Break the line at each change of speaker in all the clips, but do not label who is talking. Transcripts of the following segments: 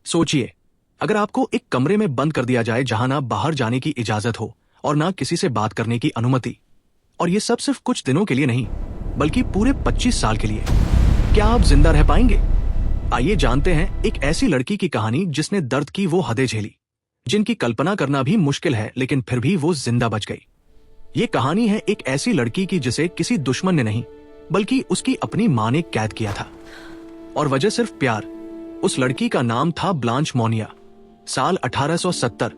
सोचिए, अगर आपको एक कमरे में बंद कर दिया जाए जहां ना बाहर जाने की इजाजत हो और ना किसी से बात करने की अनुमति, और ये सब सिर्फ कुछ दिनों के लिए नहीं बल्कि पूरे 25 साल के लिए, क्या आप जिंदा रह पाएंगे? आइए जानते हैं एक ऐसी लड़की की कहानी जिसने दर्द की वो हदें झेली जिनकी कल्पना करना भी मुश्किल है, लेकिन फिर भी वो जिंदा बच गई। ये कहानी है एक ऐसी लड़की की जिसे किसी दुश्मन ने नहीं बल्कि उसकी अपनी मां ने कैद किया था, और वजह सिर्फ प्यार। उस लड़की का नाम था ब्लांच मोनिया। साल 1870,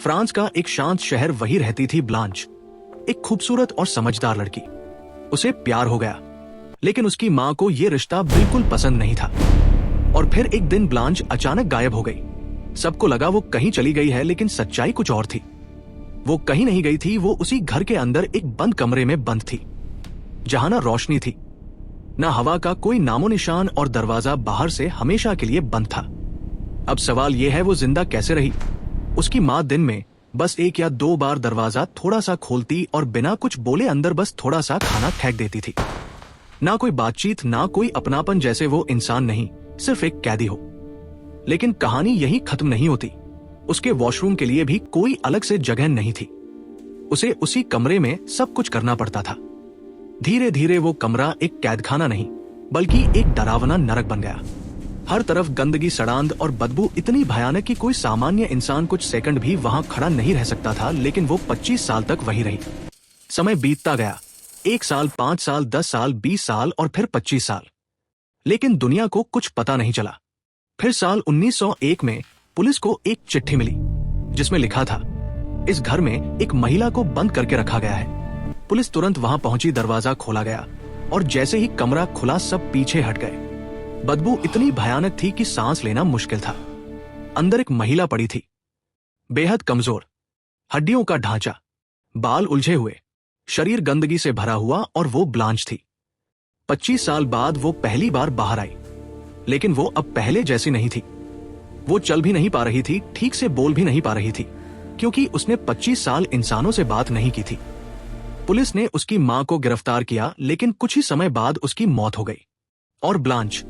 फ्रांस का एक शांत शहर, वही रहती थी ब्लांच, एक खूबसूरत और समझदार लड़की। उसे प्यार हो गया, लेकिन उसकी मां को यह रिश्ता बिल्कुल पसंद नहीं था। और फिर एक दिन ब्लांच अचानक गायब हो गई। सबको लगा वो कहीं चली गई है, लेकिन सच्चाई कुछ और थी। वो कहीं नहीं गई थी, वो उसी घर के अंदर एक बंद कमरे में बंद थी, जहां ना रोशनी थी, ना हवा का कोई नामो निशान, और दरवाजा बाहर से हमेशा के लिए बंद था। अब सवाल यह है, वो जिंदा कैसे रही? उसकी मां दिन में बस 1 या 2 बार दरवाजा थोड़ा सा खोलती और बिना कुछ बोले अंदर बस थोड़ा सा खाना फेंक देती थी। ना कोई बातचीत, ना कोई अपनापन, जैसे वो इंसान नहीं, सिर्फ एक कैदी हो। लेकिन कहानी यही खत्म नहीं होती। उसके वॉशरूम के लिए भी कोई अलग से जगह नहीं थी। उसे उसी कमरे में सब कुछ करना पड़ता था। धीरे धीरे वो कमरा एक कैदखाना नहीं बल्कि एक डरावना नरक बन गया। हर तरफ गंदगी, सड़ांध और बदबू इतनी भयानक कि कोई सामान्य इंसान कुछ सेकंड भी वहां खड़ा नहीं रह सकता था। लेकिन वो 25 साल तक वही रही। समय बीतता गया, 1 साल, 5 साल, 10 साल, 20 साल और फिर 25 साल। लेकिन दुनिया को कुछ पता नहीं चला। फिर साल 1901 में पुलिस को एक चिट्ठी मिली जिसमें लिखा था, इस घर में एक महिला को बंद करके रखा गया है। पुलिस तुरंत वहां पहुंची, दरवाजा खोला गया और जैसे ही कमरा खुला सब पीछे हट गए। बदबू इतनी भयानक थी कि सांस लेना मुश्किल था। अंदर एक महिला पड़ी थी, बेहद कमजोर, हड्डियों का ढांचा, बाल उलझे हुए, शरीर गंदगी से भरा हुआ, और वो ब्लांच थी। 25 साल बाद वो पहली बार बाहर आई, लेकिन वो अब पहले जैसी नहीं थी। वो चल भी नहीं पा रही थी, ठीक से बोल भी नहीं पा रही थी, क्योंकि उसने 25 साल इंसानों से बात नहीं की थी। पुलिस ने उसकी मां को गिरफ्तार किया, लेकिन कुछ ही समय बाद उसकी मौत हो गई। और ब्लांच,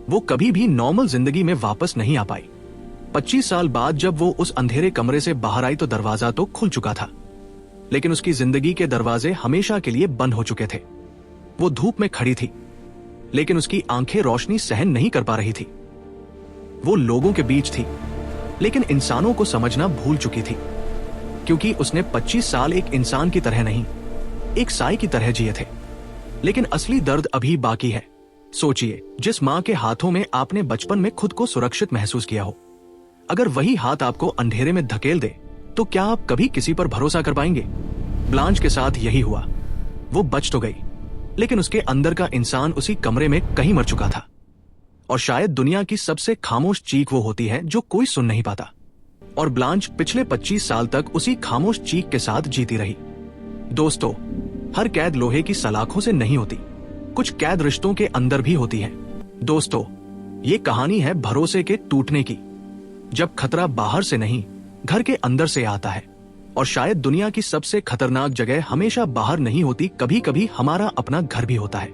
वो कभी भी नॉर्मल जिंदगी में वापस नहीं आ पाई। 25 साल बाद जब वो उस अंधेरे कमरे से बाहर आई तो दरवाजा तो खुल चुका था, लेकिन उसकी जिंदगी के दरवाजे हमेशा के लिए बंद हो चुके थे। वो धूप में खड़ी थी, लेकिन उसकी आंखें रोशनी सहन नहीं कर पा रही थी। वो लोगों के बीच थी, लेकिन इंसानों को समझना भूल चुकी थी, क्योंकि उसने 25 साल एक इंसान की तरह नहीं, एक साई की तरह जिए थे। लेकिन असली दर्द अभी बाकी है। सोचिए, जिस मां के हाथों में आपने बचपन में खुद को सुरक्षित महसूस किया हो, अगर वही हाथ आपको अंधेरे में धकेल दे तो क्या आप कभी किसी पर भरोसा कर पाएंगे? ब्लांच के साथ यही हुआ। वो बच तो गई, लेकिन उसके अंदर का इंसान उसी कमरे में कहीं मर चुका था। और शायद दुनिया की सबसे खामोश चीख वो होती है जो कोई सुन नहीं पाता। और ब्लांच पिछले 25 साल तक उसी खामोश चीख के साथ जीती रही। दोस्तों, हर कैद लोहे की सलाखों से नहीं होती, कुछ कैद रिश्तों के अंदर भी होती है। दोस्तों, ये कहानी है भरोसे के टूटने की, जब खतरा बाहर से नहीं, घर के अंदर से आता है। और शायद दुनिया की सबसे खतरनाक जगह हमेशा बाहर नहीं होती, कभी कभी हमारा अपना घर भी होता है।